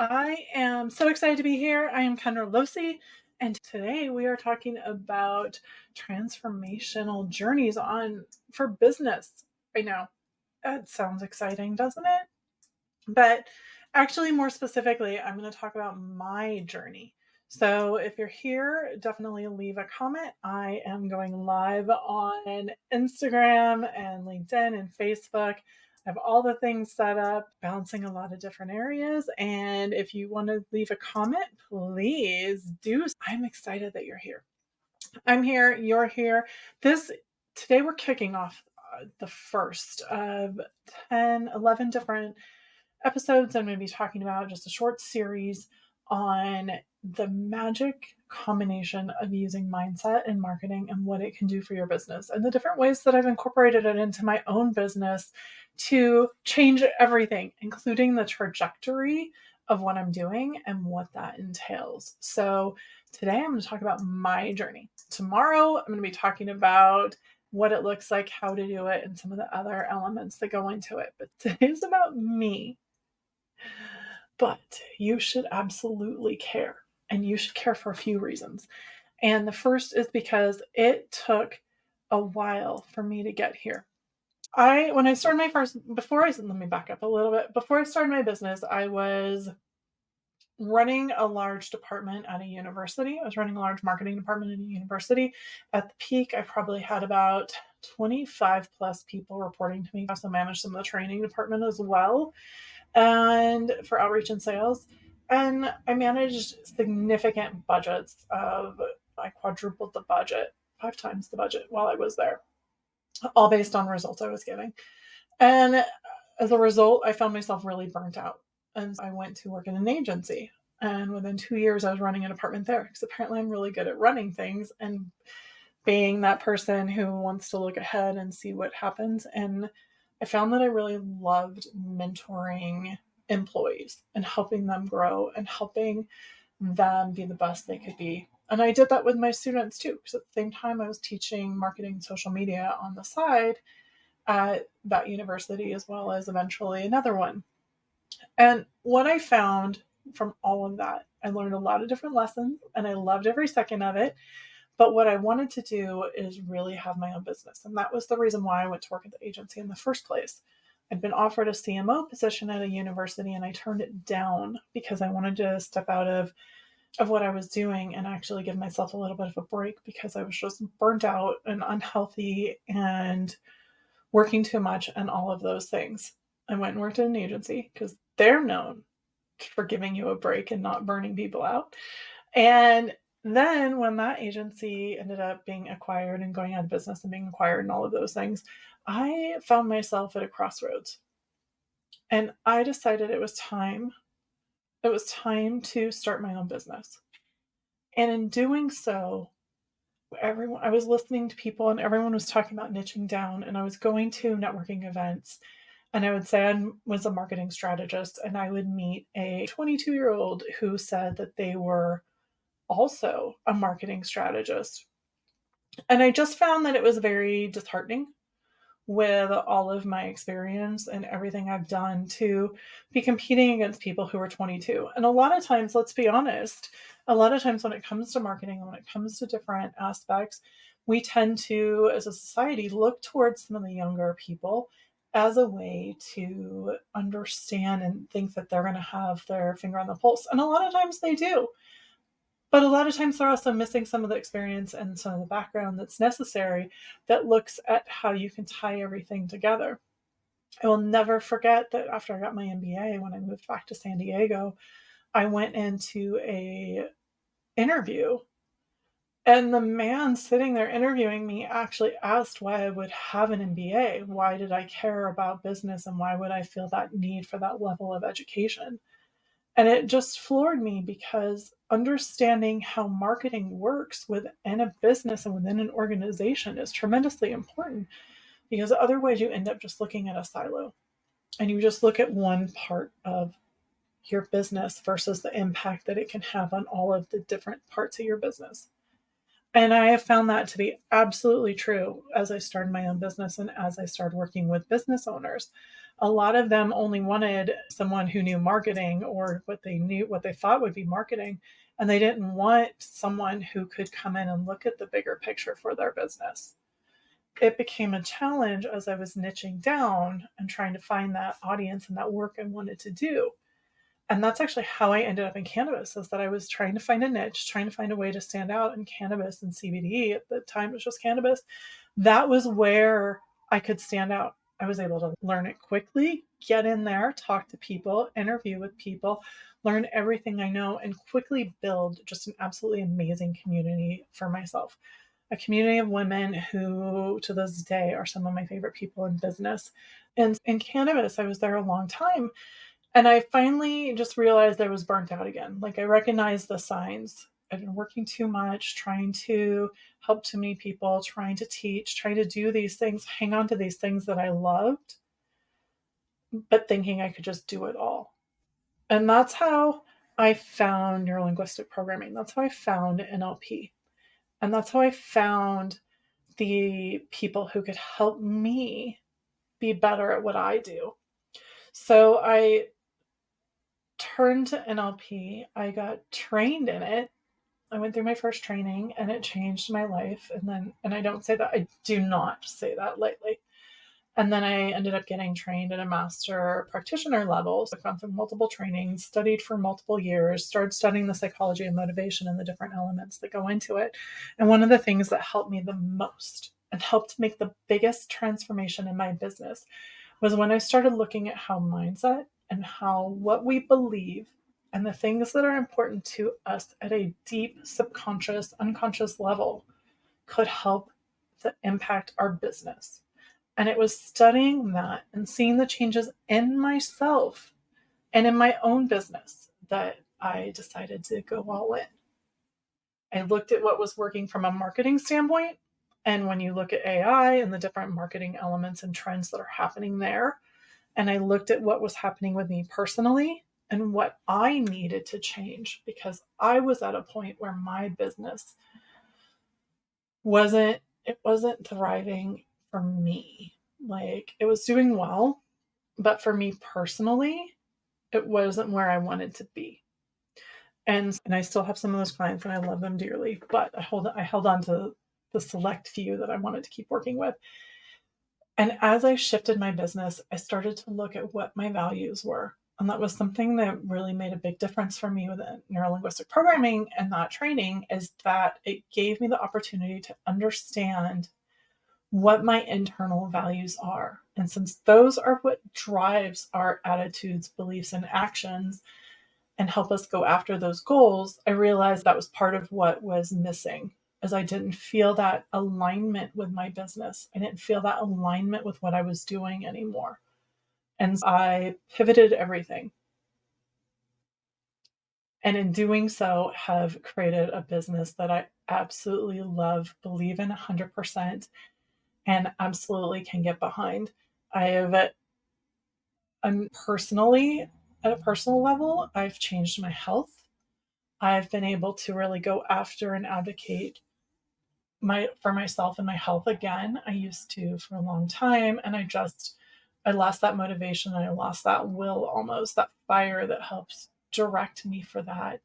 I am so excited to be here. I am Kendra Losee, and today we are talking about transformational journeys on for business. I know it sounds exciting, doesn't it? But actually, more specifically, I'm going to talk about my journey. So if you're here, definitely leave a comment. I am going live on Instagram and LinkedIn and Facebook. I have all the things set up, bouncing a lot of different areas. And if you want to leave a comment, please do. I'm excited that you're here. I'm here, you're here. This Today we're kicking off the first of 10, 11 different episodes. I'm going to be talking about just a short series on the magic combination of using mindset and marketing and what it can do for your business, and the different ways that I've incorporated it into my own business to change everything, including the trajectory of what I'm doing and what that entails. So today I'm going to talk about my journey. Tomorrow I'm going to be talking about what it looks like, how to do it, and some of the other elements that go into it. But today's about me. But you should absolutely care, and you should care for a few reasons. And the first is because it took a while for me to get here. When I started my first, let me back up a little bit. Before I started my business, I was running a large department at a university. I was running a large marketing department at a university. At the peak, I probably had about 25 plus people reporting to me. I also managed some of the training department as well, and for outreach and sales. And I managed significant budgets I quadrupled the budget, 5 times the budget while I was there, all based on results I was getting. And as a result, I found myself really burnt out. And I went to work in an agency. And within 2 years, I was running a department there because apparently I'm really good at running things and being that person who wants to look ahead and see what happens. And I found that I really loved mentoring employees and helping them grow and helping them be the best they could be. And I did that with my students too, because at the same time I was teaching marketing and social media on the side at that university, as well as eventually another one. And what I found from all of that, I learned a lot of different lessons and I loved every second of it. But what I wanted to do is really have my own business. And that was the reason why I went to work at the agency in the first place. I'd been offered a CMO position at a university and I turned it down because I wanted to step out of what I was doing and actually give myself a little bit of a break, because I was just burnt out and unhealthy and working too much and all of those things. I went and worked at an agency because they're known for giving you a break and not burning people out. And then when that agency ended up being acquired and going out of business and being acquired and all of those things, I found myself at a crossroads. And I decided it was time. It was time to start my own business. And in doing so, I was listening to people and everyone was talking about niching down, and I was going to networking events, and I would say I was a marketing strategist, and I would meet a 22-year-old who said that they were also a marketing strategist. And I just found that it was very disheartening with all of my experience and everything I've done to be competing against people who are 22. And a lot of times, let's be honest, a lot of times when it comes to marketing and when it comes to different aspects, we tend to, as a society, look towards some of the younger people as a way to understand and think that they're going to have their finger on the pulse. And a lot of times they do. But a lot of times they're also missing some of the experience and some of the background that's necessary, that looks at how you can tie everything together. I will never forget that after I got my MBA, when I moved back to San Diego, I went into a interview, and the man sitting there interviewing me actually asked why I would have an MBA. Why did I care about business, and why would I feel that need for that level of education? And it just floored me, because understanding how marketing works within a business and within an organization is tremendously important, because otherwise you end up just looking at a silo and you just look at one part of your business versus the impact that it can have on all of the different parts of your business. And I have found that to be absolutely true as I started my own business and as I started working with business owners. A lot of them only wanted someone who knew marketing or what they thought would be marketing. And they didn't want someone who could come in and look at the bigger picture for their business. It became a challenge as I was niching down and trying to find that audience and that work I wanted to do. And that's actually how I ended up in cannabis, is that I was trying to find a niche, trying to find a way to stand out in cannabis and CBD. At the time, it was just cannabis. That was where I could stand out. I was able to learn it quickly, get in there, talk to people, interview with people, learn everything I know, and quickly build just an absolutely amazing community for myself. A community of women who, to this day, are some of my favorite people in business. And in cannabis, I was there a long time. And I finally just realized I was burnt out again. Like, I recognized the signs. I've been working too much, trying to help too many people, trying to teach, trying to do these things, hang on to these things that I loved, but thinking I could just do it all. And that's how I found neuro-linguistic programming. That's how I found NLP. And that's how I found the people who could help me be better at what I do. So I turned to NLP. I got trained in it. I went through my first training and it changed my life. And I don't say that, I do not say that lightly. And then I ended up getting trained at a master practitioner level. So I've gone through multiple trainings, studied for multiple years, started studying the psychology of motivation and the different elements that go into it. And one of the things that helped me the most and helped make the biggest transformation in my business was when I started looking at how mindset and how what we believe and the things that are important to us at a deep subconscious, unconscious level could help to impact our business. And it was studying that and seeing the changes in myself and in my own business that I decided to go all in. I looked at what was working from a marketing standpoint. And when you look at AI and the different marketing elements and trends that are happening there, and I looked at what was happening with me personally and what I needed to change, because I was at a point where my business wasn't thriving for me. Like, it was doing well, but for me personally, it wasn't where I wanted to be. And I still have some of those clients and I love them dearly, but I held on to the select few that I wanted to keep working with. And as I shifted my business, I started to look at what my values were. And that was something that really made a big difference for me with neuro-linguistic programming and that training, is that it gave me the opportunity to understand what my internal values are. And since those are what drives our attitudes, beliefs, and actions and help us go after those goals, I realized that was part of what was missing, as I didn't feel that alignment with my business. I didn't feel that alignment with what I was doing anymore. And I pivoted everything. And in doing so, have created a business that I absolutely love, believe in 100%, and absolutely can get behind. I have, personally, at a personal level, I've changed my health. I've been able to really go after and advocate for myself and my health again. I used to for a long time, and I lost that motivation and I lost that will, almost that fire that helps direct me for that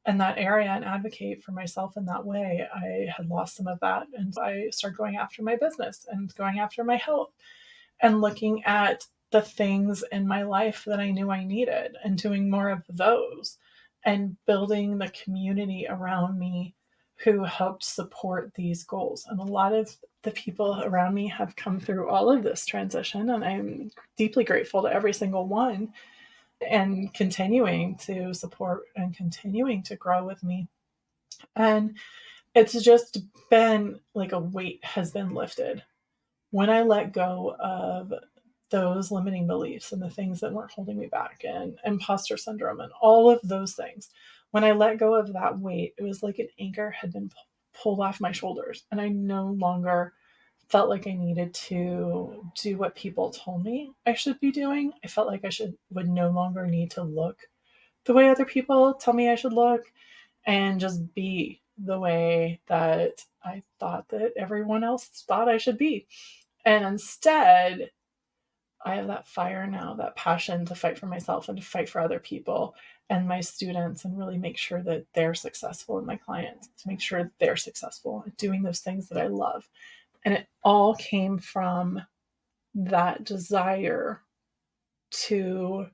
and that area and advocate for myself in that way. I had lost some of that, and I started going after my business and going after my health and looking at the things in my life that I knew I needed and doing more of those and building the community around me who helped support these goals. And a lot of the people around me have come through all of this transition, and I'm deeply grateful to every single one, and continuing to support and continuing to grow with me. And it's just been like a weight has been lifted when I let go of those limiting beliefs and the things that weren't holding me back and imposter syndrome and all of those things. When I let go of that weight, it was like an anchor had been pulled off my shoulders, and I no longer felt like I needed to do what people told me I should be doing. I felt like would no longer need to look the way other people tell me I should look, and just be the way that I thought that everyone else thought I should be. And instead, I have that fire now, that passion to fight for myself and to fight for other people and my students and really make sure that they're successful, and my clients to make sure they're successful at doing those things that I love. And it all came from that desire to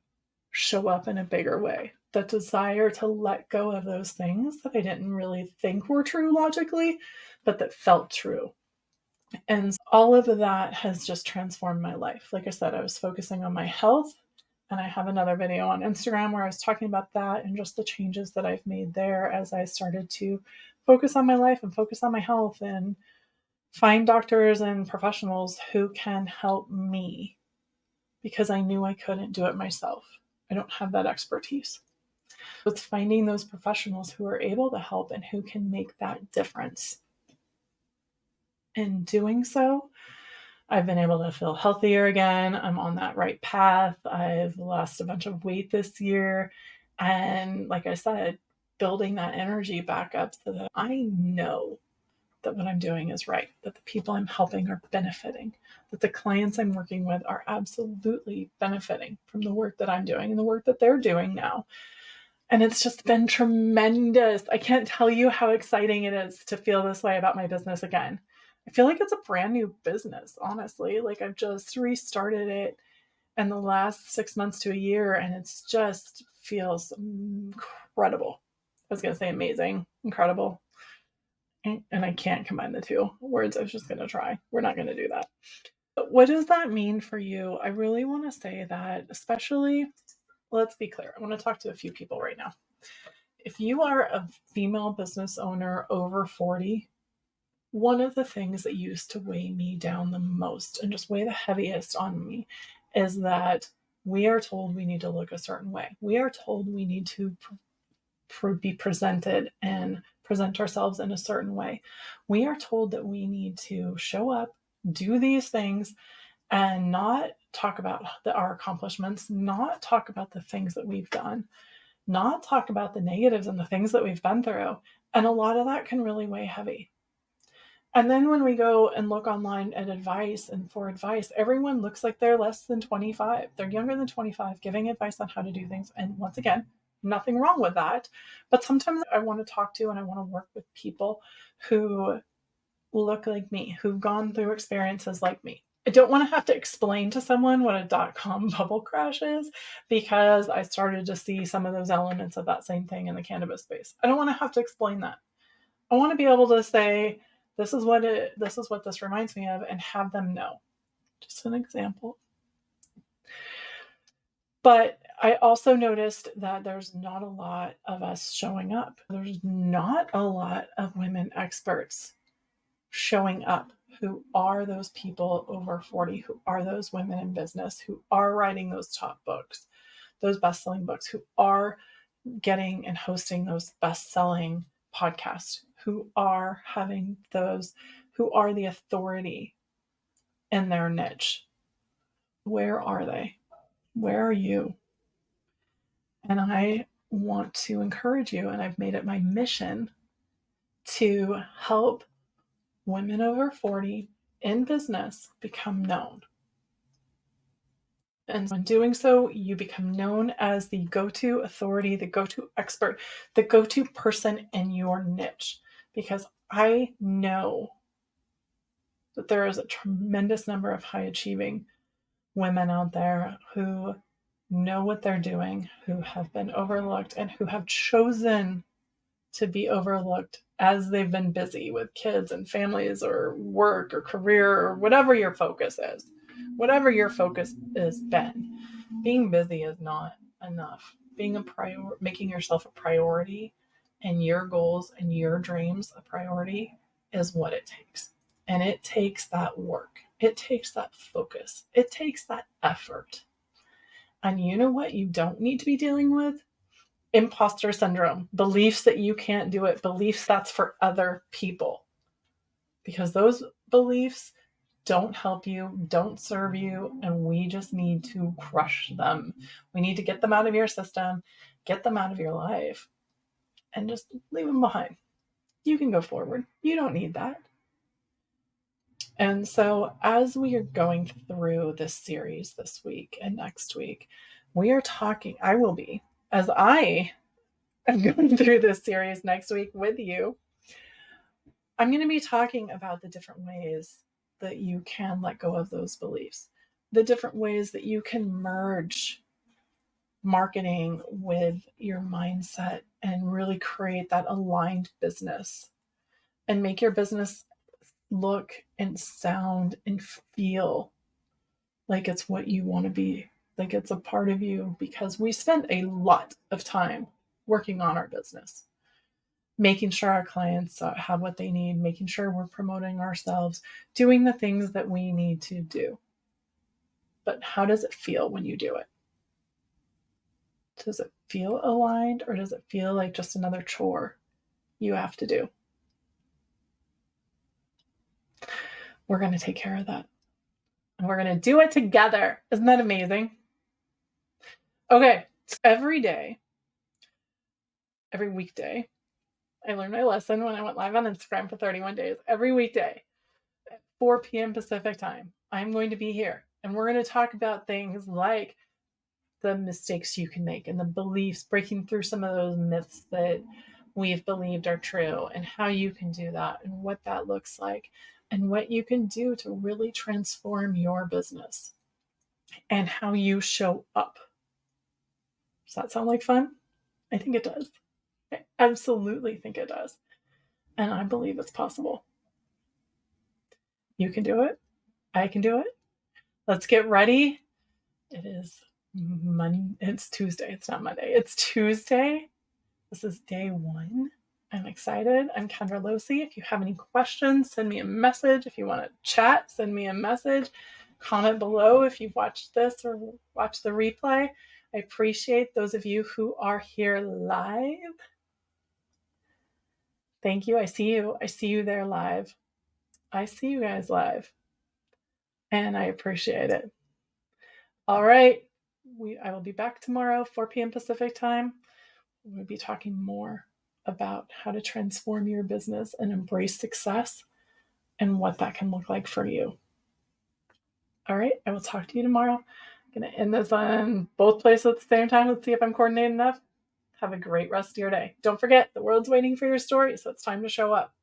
show up in a bigger way, that desire to let go of those things that I didn't really think were true logically, but that felt true. And all of that has just transformed my life. Like I said, I was focusing on my health, and I have another video on Instagram where I was talking about that and just the changes that I've made there as I started to focus on my life and focus on my health and find doctors and professionals who can help me, because I knew I couldn't do it myself. I don't have that expertise. It's finding those professionals who are able to help and who can make that difference. In doing so, I've been able to feel healthier again. I'm on that right path. I've lost a bunch of weight this year. And like I said, building that energy back up so that I know that what I'm doing is right, that the people I'm helping are benefiting, that the clients I'm working with are absolutely benefiting from the work that I'm doing and the work that they're doing now. And it's just been tremendous. I can't tell you how exciting it is to feel this way about my business again. I feel like it's a brand new business, honestly. Like I've just restarted it in the last 6 months to a year, and it's just feels incredible. I was going to say amazing, incredible. And I can't combine the two words. I was just going to try. We're not going to do that. But what does that mean for you? I really want to say that, especially, let's be clear. I want to talk to a few people right now. If you are a female business owner over 40, one of the things that used to weigh me down the most and just weigh the heaviest on me is that we are told we need to look a certain way. We are told we need to be presented and present ourselves in a certain way. We are told that we need to show up, do these things, and not talk about our accomplishments, not talk about the things that we've done, not talk about the negatives and the things that we've been through. And a lot of that can really weigh heavy. And then when we go and look online at advice and for advice, everyone looks like they're less than 25. They're younger than 25, giving advice on how to do things. And once again, nothing wrong with that. But sometimes I want to talk to and I want to work with people who look like me, who've gone through experiences like me. I don't want to have to explain to someone what a dot-com bubble crash is, because I started to see some of those elements of that same thing in the cannabis space. I don't want to have to explain that. I want to be able to say, this is what this reminds me of, and have them know. Just an example. But I also noticed that there's not a lot of us showing up. There's not a lot of women experts showing up who are those people over 40, who are those women in business, who are writing those top books, those best-selling books, who are getting and hosting those best-selling podcasts, who are having those, who are the authority in their niche. Where are they? Where are you? And I want to encourage you, and I've made it my mission to help women over 40 in business become known. And in doing so, you become known as the go-to authority, the go-to expert, the go-to person in your niche. Because I know that there is a tremendous number of high achieving women out there who know what they're doing, who have been overlooked, and who have chosen to be overlooked as they've been busy with kids and families or work or career or whatever your focus is. Whatever your focus has been, being busy is not enough. Being making yourself a priority and your goals and your dreams a priority is what it takes. And it takes that work. It takes that focus. It takes that effort. And you know what you don't need to be dealing with? Imposter syndrome, beliefs that you can't do it, beliefs that's for other people. Because those beliefs don't help you, don't serve you, and we just need to crush them. We need to get them out of your system, get them out of your life, and just leave them behind. You can go forward. You don't need that. And so, as we are going through this series this week and next week, we are talking, I will be, as I am going through this series next week with you, I'm going to be talking about the different ways that you can let go of those beliefs, the different ways that you can merge marketing with your mindset and really create that aligned business and make your business look and sound and feel like it's what you want to be, like it's a part of you, because we spend a lot of time working on our business, making sure our clients have what they need, making sure we're promoting ourselves, doing the things that we need to do. But how does it feel when you do it? Does it feel aligned, or does it feel like just another chore you have to do? We're going to take care of that. And we're going to do it together. Isn't that amazing? Okay. Every day, every weekday, I learned my lesson when I went live on Instagram for 31 days. Every weekday at 4 p.m. Pacific time, I'm going to be here. And we're going to talk about things like the mistakes you can make and the beliefs, breaking through some of those myths that we've believed are true, and how you can do that and what that looks like and what you can do to really transform your business and how you show up. Does that sound like fun? I think it does. I absolutely think it does. And I believe it's possible. You can do it. I can do it. Let's get ready. It is Monday. It's Tuesday. It's not Monday. It's Tuesday. This is day 1. I'm excited. I'm Kendra Losee. If you have any questions, send me a message. If you want to chat, send me a message. Comment below if you've watched this or watched the replay. I appreciate those of you who are here live. Thank you. I see you. I see you there live. I see you guys live. And I appreciate it. All right. I will be back tomorrow, 4 p.m. Pacific time. We'll be talking more about how to transform your business and embrace success and what that can look like for you. All right. I will talk to you tomorrow. I'm going to end this on both places at the same time. Let's see if I'm coordinated enough. Have a great rest of your day. Don't forget, the world's waiting for your story, so it's time to show up.